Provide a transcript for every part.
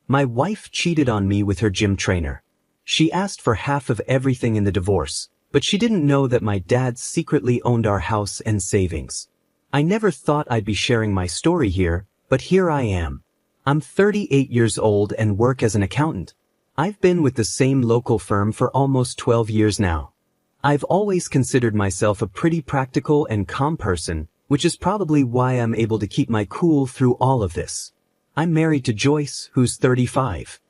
My wife cheated on me with her gym trainer. She asked for half of everything in the divorce, but she didn't know that my dad secretly owned our house and savings. I never thought I'd be sharing my story here, but here I am. I'm 38 years old and work as an accountant. I've been with the same local firm for almost 12 years now. I've always considered myself a pretty practical and calm person, which is probably why I'm able to keep my cool through all of this. I'm married to Joyce, who's 35.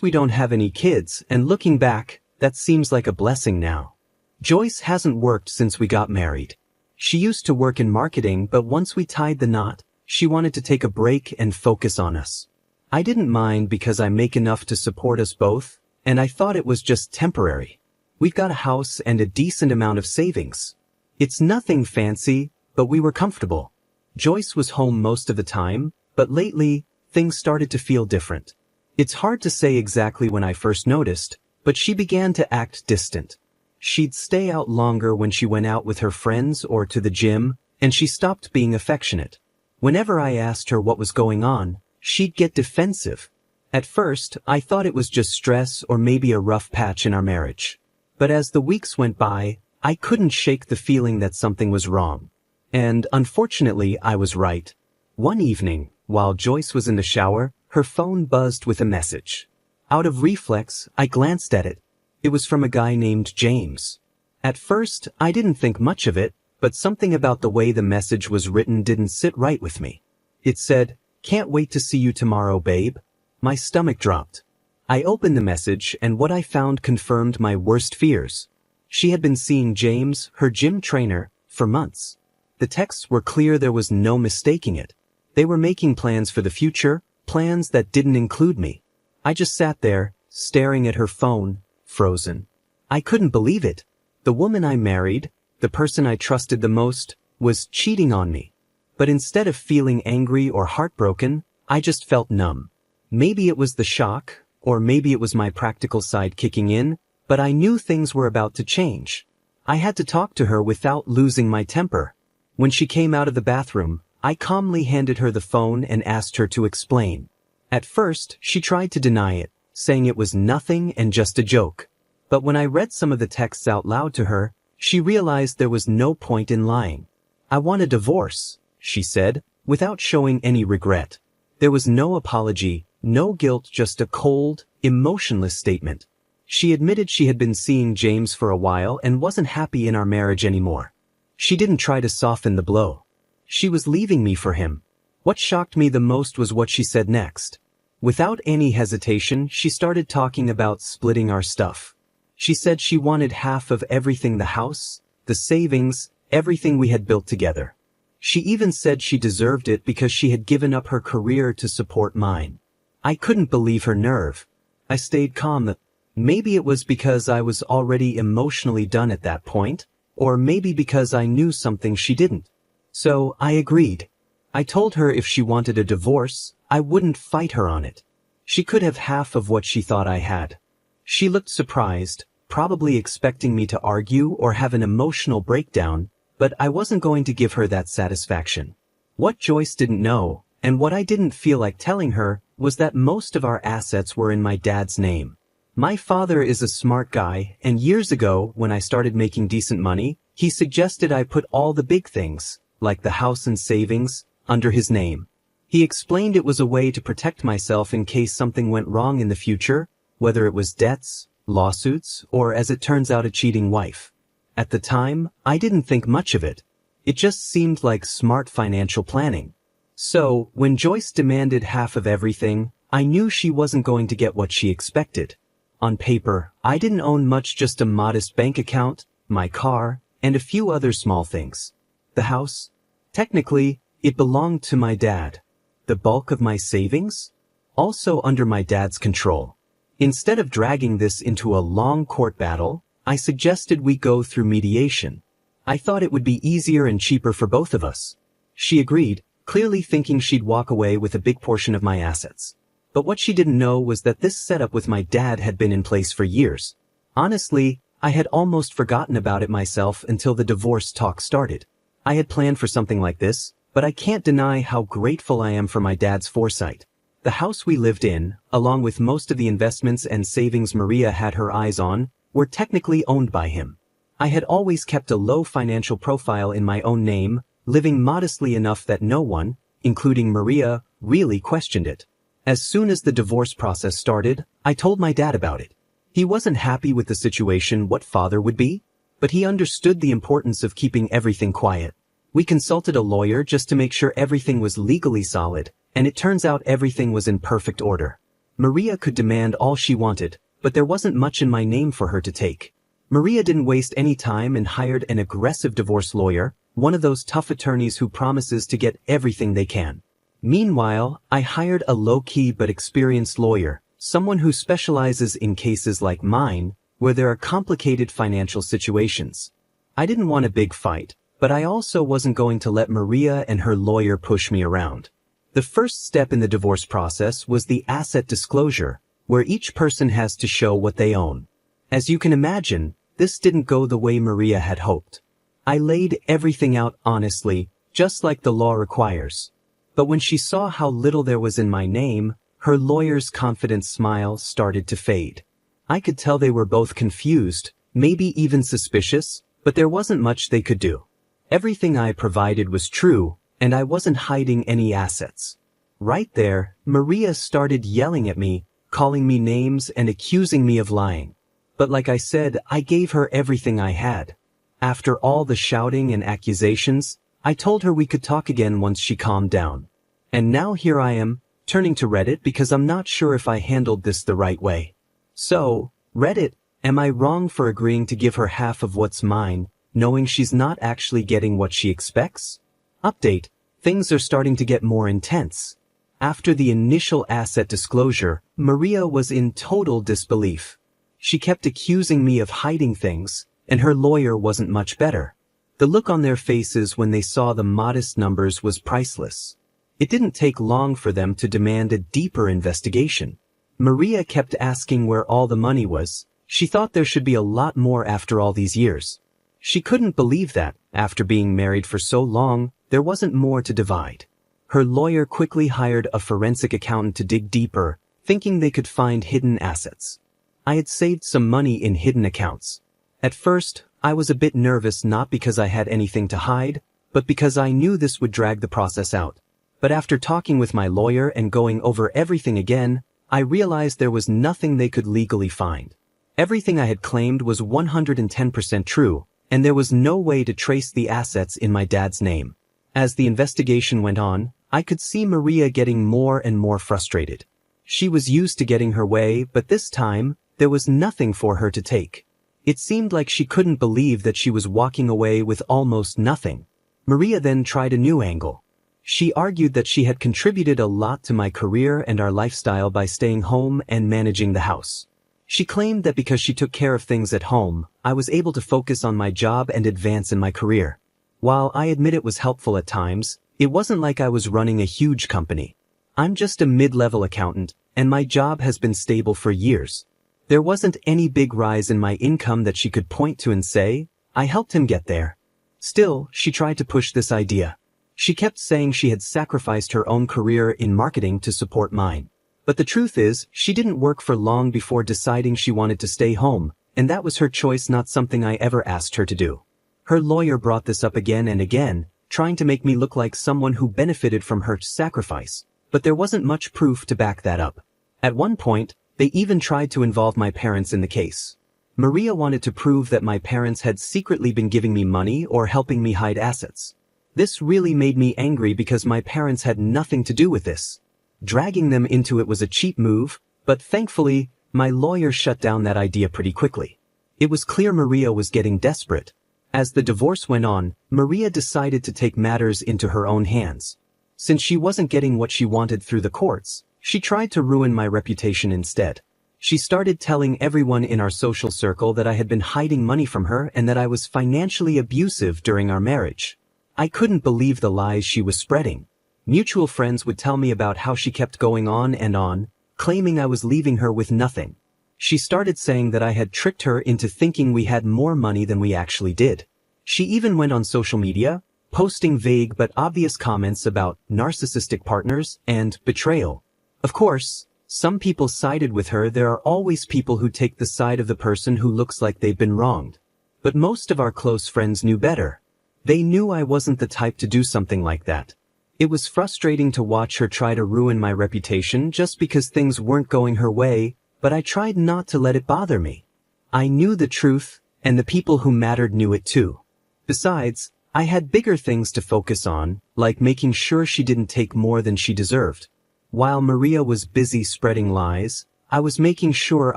We don't have any kids, and looking back, that seems like a blessing now. Joyce hasn't worked since we got married. She used to work in marketing, but once we tied the knot, she wanted to take a break and focus on us. I didn't mind because I make enough to support us both, and I thought it was just temporary. We've got a house and a decent amount of savings. It's nothing fancy, but we were comfortable. Joyce was home most of the time, but lately, things started to feel different. It's hard to say exactly when I first noticed, but she began to act distant. She'd stay out longer when she went out with her friends or to the gym, and she stopped being affectionate. Whenever I asked her what was going on, she'd get defensive. At first, I thought it was just stress or maybe a rough patch in our marriage. But as the weeks went by, I couldn't shake the feeling that something was wrong. And unfortunately, I was right. One evening, while Joyce was in the shower, her phone buzzed with a message. Out of reflex, I glanced at it. It was from a guy named James. At first, I didn't think much of it, but something about the way the message was written didn't sit right with me. It said, "Can't wait to see you tomorrow, babe." My stomach dropped. I opened the message, and what I found confirmed my worst fears. She had been seeing James, her gym trainer, for months. The texts were clear, there was no mistaking it. They were making plans for the future, plans that didn't include me. I just sat there, staring at her phone, frozen. I couldn't believe it. The woman I married, the person I trusted the most, was cheating on me. But instead of feeling angry or heartbroken, I just felt numb. Maybe it was the shock, or maybe it was my practical side kicking in, but I knew things were about to change. I had to talk to her without losing my temper. When she came out of the bathroom, I calmly handed her the phone and asked her to explain. At first, she tried to deny it, saying it was nothing and just a joke. But when I read some of the texts out loud to her, she realized there was no point in lying. "I want a divorce," she said, without showing any regret. There was no apology, no guilt, just a cold, emotionless statement. She admitted she had been seeing James for a while and wasn't happy in our marriage anymore. She didn't try to soften the blow. She was leaving me for him. What shocked me the most was what she said next. Without any hesitation, she started talking about splitting our stuff. She said she wanted half of everything, the house, the savings, everything we had built together. She even said she deserved it because she had given up her career to support mine. I couldn't believe her nerve. I stayed calm. Maybe it was because I was already emotionally done at that point, or maybe because I knew something she didn't. So I agreed. I told her if she wanted a divorce, I wouldn't fight her on it. She could have half of what she thought I had. She looked surprised, probably expecting me to argue or have an emotional breakdown, but I wasn't going to give her that satisfaction. What Joyce didn't know, and what I didn't feel like telling her, was that most of our assets were in my dad's name. My father is a smart guy, and years ago, when I started making decent money, he suggested I put all the big things, like the house and savings, under his name. He explained it was a way to protect myself in case something went wrong in the future, whether it was debts, lawsuits, or as it turns out, a cheating wife. At the time, I didn't think much of it. It just seemed like smart financial planning. So, when Joyce demanded half of everything, I knew she wasn't going to get what she expected. On paper, I didn't own much, just a modest bank account, my car, and a few other small things. The house? Technically, it belonged to my dad. The bulk of my savings? Also under my dad's control. Instead of dragging this into a long court battle, I suggested we go through mediation. I thought it would be easier and cheaper for both of us. She agreed, clearly thinking she'd walk away with a big portion of my assets. But what she didn't know was that this setup with my dad had been in place for years. Honestly, I had almost forgotten about it myself until the divorce talk started. I had planned for something like this, but I can't deny how grateful I am for my dad's foresight. The house we lived in, along with most of the investments and savings Maria had her eyes on, were technically owned by him. I had always kept a low financial profile in my own name, living modestly enough that no one, including Maria, really questioned it. As soon as the divorce process started, I told my dad about it. He wasn't happy with the situation what father would be, but he understood the importance of keeping everything quiet. We consulted a lawyer just to make sure everything was legally solid, and it turns out everything was in perfect order. Maria could demand all she wanted, but there wasn't much in my name for her to take. Maria didn't waste any time and hired an aggressive divorce lawyer, one of those tough attorneys who promises to get everything they can. Meanwhile, I hired a low-key but experienced lawyer, someone who specializes in cases like mine, where there are complicated financial situations. I didn't want a big fight, but I also wasn't going to let Maria and her lawyer push me around. The first step in the divorce process was the asset disclosure, where each person has to show what they own. As you can imagine, this didn't go the way Maria had hoped. I laid everything out honestly, just like the law requires. But when she saw how little there was in my name, her lawyer's confident smile started to fade. I could tell they were both confused, maybe even suspicious, but there wasn't much they could do. Everything I provided was true, and I wasn't hiding any assets. Right there, Maria started yelling at me, calling me names and accusing me of lying. But like I said, I gave her everything I had. After all the shouting and accusations, I told her we could talk again once she calmed down. And now here I am, turning to Reddit because I'm not sure if I handled this the right way. So, Reddit, am I wrong for agreeing to give her half of what's mine, knowing she's not actually getting what she expects? Update, things are starting to get more intense. After the initial asset disclosure, Maria was in total disbelief. She kept accusing me of hiding things, and her lawyer wasn't much better. The look on their faces when they saw the modest numbers was priceless. It didn't take long for them to demand a deeper investigation. Maria kept asking where all the money was. She thought there should be a lot more after all these years. She couldn't believe that, after being married for so long, there wasn't more to divide. Her lawyer quickly hired a forensic accountant to dig deeper, thinking they could find hidden assets. I had saved some money in hidden accounts. At first, I was a bit nervous not because I had anything to hide, but because I knew this would drag the process out. But after talking with my lawyer and going over everything again, I realized there was nothing they could legally find. Everything I had claimed was 110% true, and there was no way to trace the assets in my dad's name. As the investigation went on, I could see Maria getting more and more frustrated. She was used to getting her way, but this time, there was nothing for her to take. It seemed like she couldn't believe that she was walking away with almost nothing. Maria then tried a new angle. She argued that she had contributed a lot to my career and our lifestyle by staying home and managing the house. She claimed that because she took care of things at home, I was able to focus on my job and advance in my career. While I admit it was helpful at times, it wasn't like I was running a huge company. I'm just a mid-level accountant, and my job has been stable for years. There wasn't any big rise in my income that she could point to and say, I helped him get there. Still, she tried to push this idea. She kept saying she had sacrificed her own career in marketing to support mine. But the truth is, she didn't work for long before deciding she wanted to stay home, and that was her choice, not something I ever asked her to do. Her lawyer brought this up again and again, trying to make me look like someone who benefited from her sacrifice, but there wasn't much proof to back that up. At one point, they even tried to involve my parents in the case. Maria wanted to prove that my parents had secretly been giving me money or helping me hide assets. This really made me angry because my parents had nothing to do with this. Dragging them into it was a cheap move, but thankfully, my lawyer shut down that idea pretty quickly. It was clear Maria was getting desperate. As the divorce went on, Maria decided to take matters into her own hands. Since she wasn't getting what she wanted through the courts, she tried to ruin my reputation instead. She started telling everyone in our social circle that I had been hiding money from her and that I was financially abusive during our marriage. I couldn't believe the lies she was spreading. Mutual friends would tell me about how she kept going on, claiming I was leaving her with nothing. She started saying that I had tricked her into thinking we had more money than we actually did. She even went on social media, posting vague but obvious comments about narcissistic partners and betrayal. Of course, some people sided with her. There are always people who take the side of the person who looks like they've been wronged. But most of our close friends knew better. They knew I wasn't the type to do something like that. It was frustrating to watch her try to ruin my reputation just because things weren't going her way, but I tried not to let it bother me. I knew the truth, and the people who mattered knew it too. Besides, I had bigger things to focus on, like making sure she didn't take more than she deserved. While Maria was busy spreading lies, I was making sure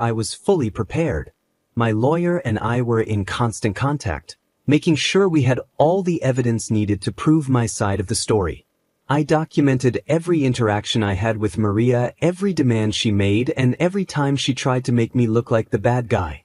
I was fully prepared. My lawyer and I were in constant contact, making sure we had all the evidence needed to prove my side of the story. I documented every interaction I had with Maria, every demand she made, and every time she tried to make me look like the bad guy.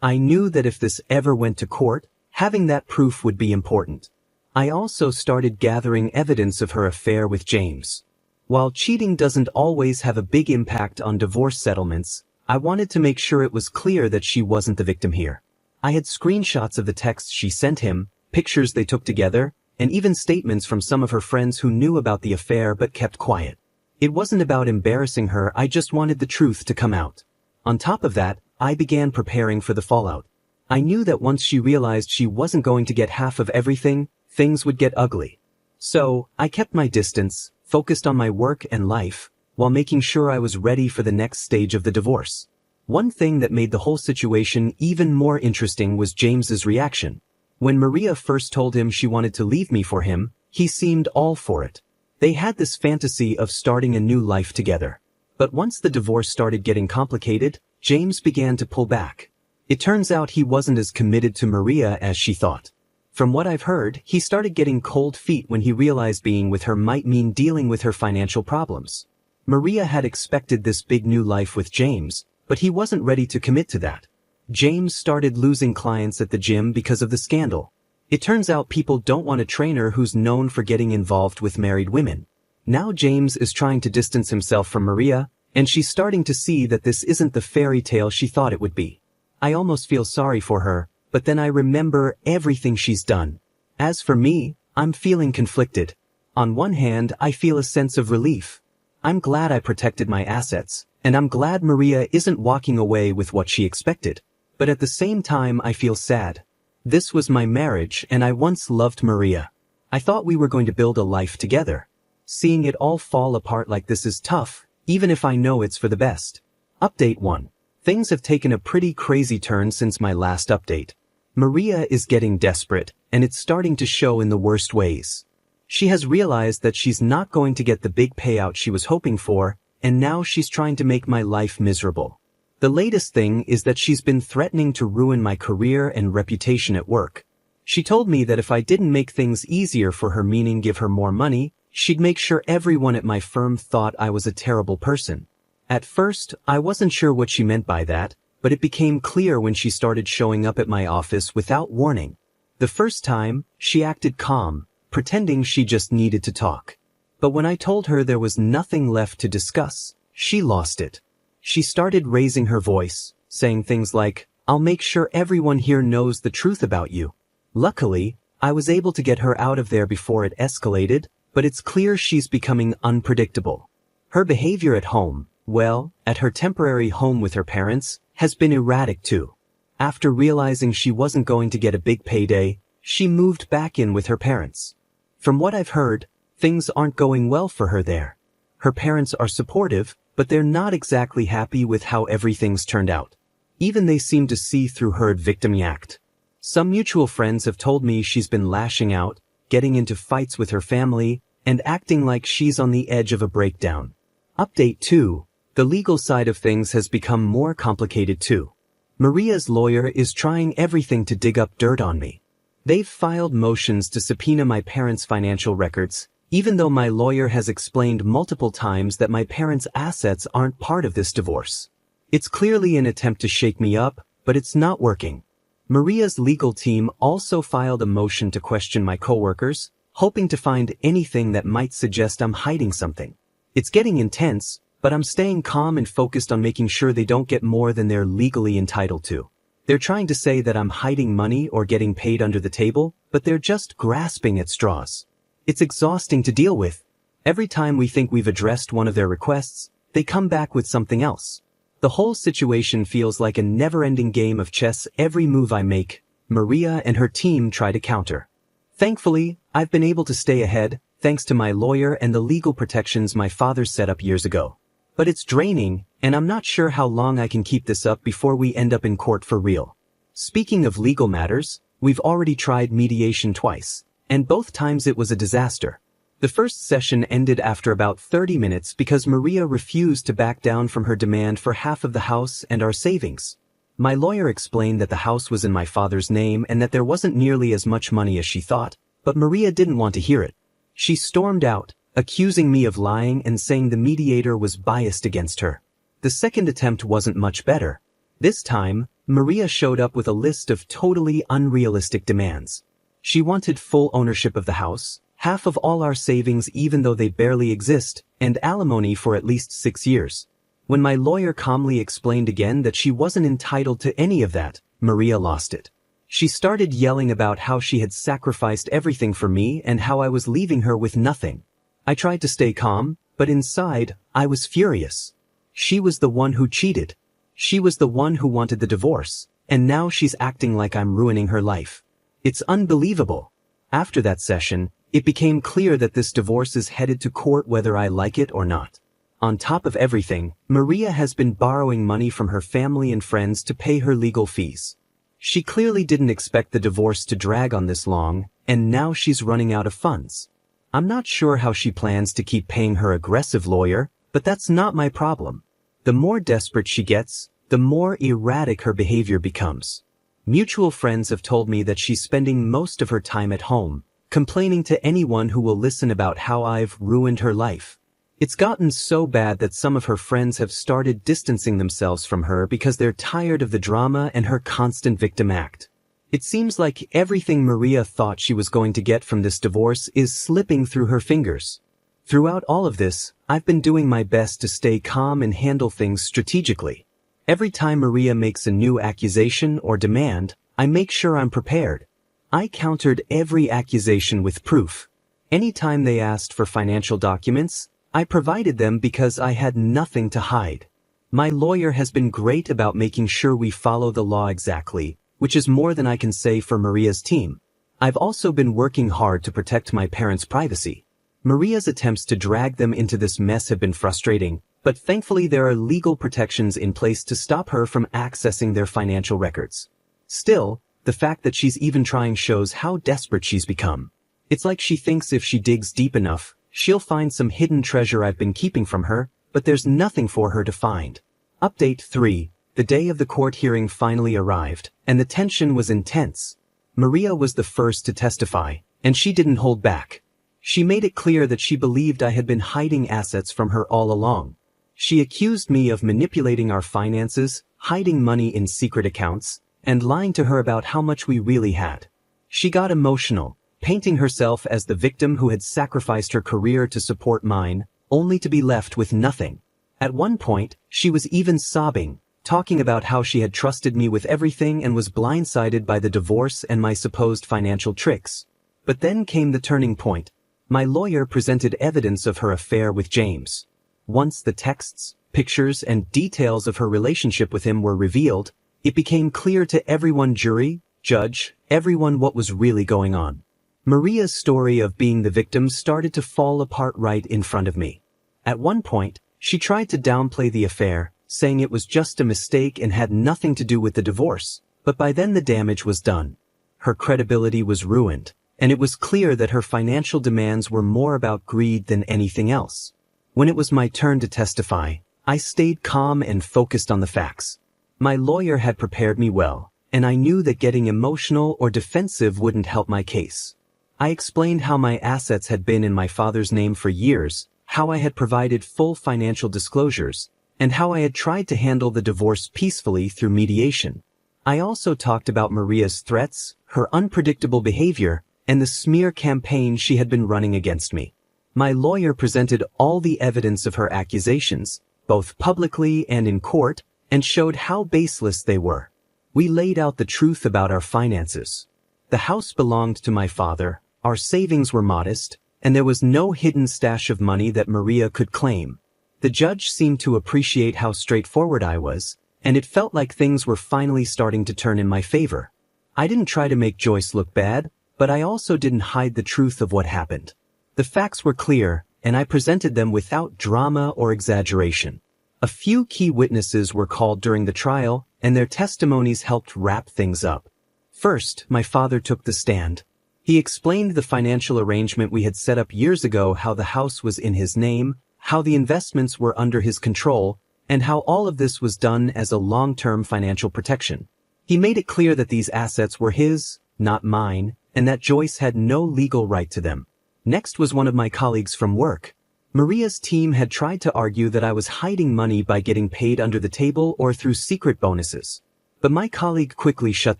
I knew that if this ever went to court, having that proof would be important. I also started gathering evidence of her affair with James. While cheating doesn't always have a big impact on divorce settlements, I wanted to make sure it was clear that she wasn't the victim here. I had screenshots of the texts she sent him, pictures they took together, and even statements from some of her friends who knew about the affair but kept quiet. It wasn't about embarrassing her, I just wanted the truth to come out. On top of that, I began preparing for the fallout. I knew that once she realized she wasn't going to get half of everything, things would get ugly. So, I kept my distance, focused on my work and life, while making sure I was ready for the next stage of the divorce. One thing that made the whole situation even more interesting was James's reaction. When Maria first told him she wanted to leave me for him, he seemed all for it. They had this fantasy of starting a new life together. But once the divorce started getting complicated, James began to pull back. It turns out he wasn't as committed to Maria as she thought. From what I've heard, he started getting cold feet when he realized being with her might mean dealing with her financial problems. Maria had expected this big new life with James, but he wasn't ready to commit to that. James started losing clients at the gym because of the scandal. It turns out people don't want a trainer who's known for getting involved with married women. Now James is trying to distance himself from Maria, and she's starting to see that this isn't the fairy tale she thought it would be. I almost feel sorry for her, but then I remember everything she's done. As for me, I'm feeling conflicted. On one hand, I feel a sense of relief. I'm glad I protected my assets, and I'm glad Maria isn't walking away with what she expected. But at the same time, I feel sad. This was my marriage, and I once loved Maria. I thought we were going to build a life together. Seeing it all fall apart like this is tough, even if I know it's for the best. Update 1. Things have taken a pretty crazy turn since my last update. Maria is getting desperate, and it's starting to show in the worst ways. She has realized that she's not going to get the big payout she was hoping for, and now she's trying to make my life miserable. The latest thing is that she's been threatening to ruin my career and reputation at work. She told me that if I didn't make things easier for her, meaning give her more money, she'd make sure everyone at my firm thought I was a terrible person. At first, I wasn't sure what she meant by that, but it became clear when she started showing up at my office without warning. The first time, she acted calm, pretending she just needed to talk. But when I told her there was nothing left to discuss, she lost it. She started raising her voice, saying things like, "I'll make sure everyone here knows the truth about you." Luckily, I was able to get her out of there before it escalated, but it's clear she's becoming unpredictable. Her behavior at home, well, at her temporary home with her parents, has been erratic too. After realizing she wasn't going to get a big payday, she moved back in with her parents. From what I've heard, things aren't going well for her there. Her parents are supportive, but they're not exactly happy with how everything's turned out. Even they seem to see through her victim act. Some mutual friends have told me she's been lashing out, getting into fights with her family, and acting like she's on the edge of a breakdown. Update 2. The legal side of things has become more complicated too. Maria's lawyer is trying everything to dig up dirt on me. They've filed motions to subpoena my parents' financial records, even though my lawyer has explained multiple times that my parents' assets aren't part of this divorce. It's clearly an attempt to shake me up, but it's not working. Maria's legal team also filed a motion to question my coworkers, hoping to find anything that might suggest I'm hiding something. It's getting intense, but I'm staying calm and focused on making sure they don't get more than they're legally entitled to. They're trying to say that I'm hiding money or getting paid under the table, but they're just grasping at straws. It's exhausting to deal with. Every time we think we've addressed one of their requests, they come back with something else. The whole situation feels like a never-ending game of chess. Every move I make, Maria and her team try to counter. Thankfully, I've been able to stay ahead, thanks to my lawyer and the legal protections my father set up years ago. But it's draining, and I'm not sure how long I can keep this up before we end up in court for real. Speaking of legal matters, we've already tried mediation twice, and both times it was a disaster. The first session ended after about 30 minutes because Maria refused to back down from her demand for half of the house and our savings. My lawyer explained that the house was in my father's name and that there wasn't nearly as much money as she thought, but Maria didn't want to hear it. She stormed out, accusing me of lying and saying the mediator was biased against her. The second attempt wasn't much better. This time, Maria showed up with a list of totally unrealistic demands. She wanted full ownership of the house, half of all our savings even though they barely exist, and alimony for at least 6 years. When my lawyer calmly explained again that she wasn't entitled to any of that, Maria lost it. She started yelling about how she had sacrificed everything for me and how I was leaving her with nothing. I tried to stay calm, but inside, I was furious. She was the one who cheated. She was the one who wanted the divorce, and now she's acting like I'm ruining her life. It's unbelievable. After that session, it became clear that this divorce is headed to court whether I like it or not. On top of everything, Maria has been borrowing money from her family and friends to pay her legal fees. She clearly didn't expect the divorce to drag on this long, and now she's running out of funds. I'm not sure how she plans to keep paying her aggressive lawyer, but that's not my problem. The more desperate she gets, the more erratic her behavior becomes. Mutual friends have told me that she's spending most of her time at home, complaining to anyone who will listen about how I've ruined her life. It's gotten so bad that some of her friends have started distancing themselves from her because they're tired of the drama and her constant victim act. It seems like everything Maria thought she was going to get from this divorce is slipping through her fingers. Throughout all of this, I've been doing my best to stay calm and handle things strategically. Every time Maria makes a new accusation or demand, I make sure I'm prepared. I countered every accusation with proof. Anytime they asked for financial documents, I provided them because I had nothing to hide. My lawyer has been great about making sure we follow the law exactly, which is more than I can say for Maria's team. I've also been working hard to protect my parents' privacy. Maria's attempts to drag them into this mess have been frustrating, but thankfully there are legal protections in place to stop her from accessing their financial records. Still, the fact that she's even trying shows how desperate she's become. It's like she thinks if she digs deep enough, she'll find some hidden treasure I've been keeping from her, but there's nothing for her to find. Update 3. The day of the court hearing finally arrived, and the tension was intense. Maria was the first to testify, and she didn't hold back. She made it clear that she believed I had been hiding assets from her all along. She accused me of manipulating our finances, hiding money in secret accounts, and lying to her about how much we really had. She got emotional, painting herself as the victim who had sacrificed her career to support mine, only to be left with nothing. At one point, she was even sobbing, talking about how she had trusted me with everything and was blindsided by the divorce and my supposed financial tricks. But then came the turning point. My lawyer presented evidence of her affair with James. Once the texts, pictures, and details of her relationship with him were revealed, it became clear to everyone, jury, judge, everyone, what was really going on. Maria's story of being the victim started to fall apart right in front of me. At one point, she tried to downplay the affair, saying it was just a mistake and had nothing to do with the divorce, but by then the damage was done. Her credibility was ruined, and it was clear that her financial demands were more about greed than anything else. When it was my turn to testify, I stayed calm and focused on the facts. My lawyer had prepared me well, and I knew that getting emotional or defensive wouldn't help my case. I explained how my assets had been in my father's name for years, how I had provided full financial disclosures, and how I had tried to handle the divorce peacefully through mediation. I also talked about Maria's threats, her unpredictable behavior, and the smear campaign she had been running against me. My lawyer presented all the evidence of her accusations, both publicly and in court, and showed how baseless they were. We laid out the truth about our finances. The house belonged to my father, our savings were modest, and there was no hidden stash of money that Maria could claim. The judge seemed to appreciate how straightforward I was, and it felt like things were finally starting to turn in my favor. I didn't try to make Joyce look bad, but I also didn't hide the truth of what happened. The facts were clear, and I presented them without drama or exaggeration. A few key witnesses were called during the trial, and their testimonies helped wrap things up. First, my father took the stand. He explained the financial arrangement we had set up years ago, how the house was in his name, how the investments were under his control, and how all of this was done as a long-term financial protection. He made it clear that these assets were his, not mine, and that Joyce had no legal right to them. Next was one of my colleagues from work. Maria's team had tried to argue that I was hiding money by getting paid under the table or through secret bonuses. But my colleague quickly shut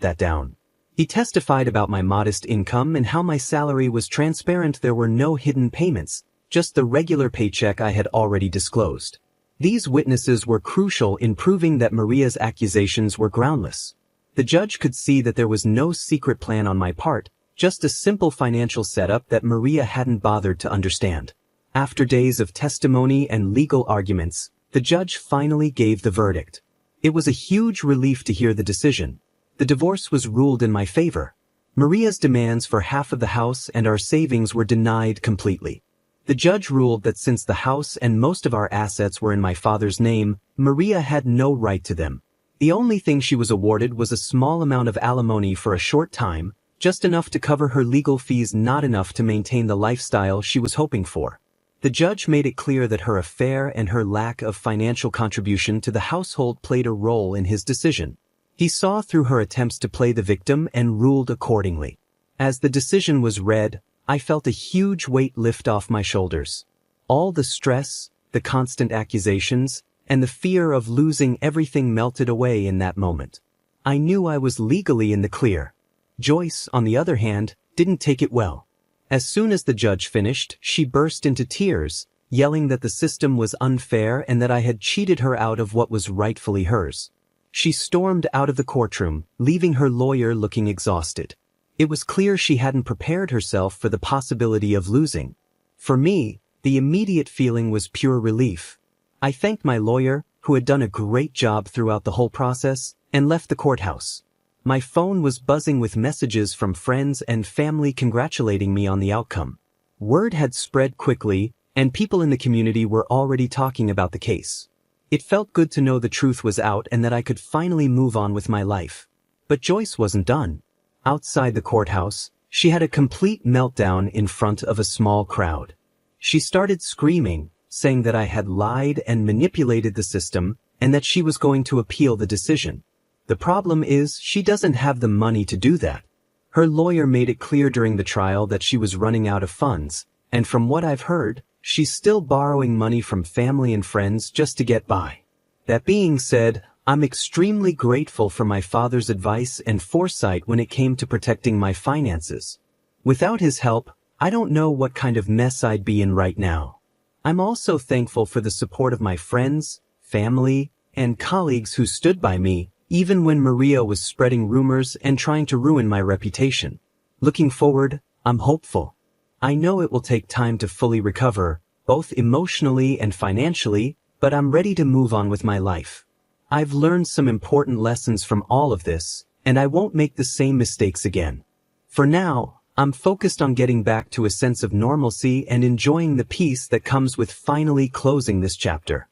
that down. He testified about my modest income and how my salary was transparent. There were no hidden payments, just the regular paycheck I had already disclosed. These witnesses were crucial in proving that Maria's accusations were groundless. The judge could see that there was no secret plan on my part, just a simple financial setup that Maria hadn't bothered to understand. After days of testimony and legal arguments, the judge finally gave the verdict. It was a huge relief to hear the decision. The divorce was ruled in my favor. Maria's demands for half of the house and our savings were denied completely. The judge ruled that since the house and most of our assets were in my father's name, Maria had no right to them. The only thing she was awarded was a small amount of alimony for a short time, just enough to cover her legal fees, not enough to maintain the lifestyle she was hoping for. The judge made it clear that her affair and her lack of financial contribution to the household played a role in his decision. He saw through her attempts to play the victim and ruled accordingly. As the decision was read, I felt a huge weight lift off my shoulders. All the stress, the constant accusations, and the fear of losing everything melted away in that moment. I knew I was legally in the clear. Joyce, on the other hand, didn't take it well. As soon as the judge finished, she burst into tears, yelling that the system was unfair and that I had cheated her out of what was rightfully hers. She stormed out of the courtroom, leaving her lawyer looking exhausted. It was clear she hadn't prepared herself for the possibility of losing. For me, the immediate feeling was pure relief. I thanked my lawyer, who had done a great job throughout the whole process, and left the courthouse. My phone was buzzing with messages from friends and family congratulating me on the outcome. Word had spread quickly, and people in the community were already talking about the case. It felt good to know the truth was out and that I could finally move on with my life. But Joyce wasn't done. Outside the courthouse, she had a complete meltdown in front of a small crowd. She started screaming, saying that I had lied and manipulated the system, and that she was going to appeal the decision. The problem is, she doesn't have the money to do that. Her lawyer made it clear during the trial that she was running out of funds, and from what I've heard, she's still borrowing money from family and friends just to get by. That being said, I'm extremely grateful for my father's advice and foresight when it came to protecting my finances. Without his help, I don't know what kind of mess I'd be in right now. I'm also thankful for the support of my friends, family, and colleagues who stood by me, even when Maria was spreading rumors and trying to ruin my reputation. Looking forward, I'm hopeful. I know it will take time to fully recover, both emotionally and financially, but I'm ready to move on with my life. I've learned some important lessons from all of this, and I won't make the same mistakes again. For now, I'm focused on getting back to a sense of normalcy and enjoying the peace that comes with finally closing this chapter.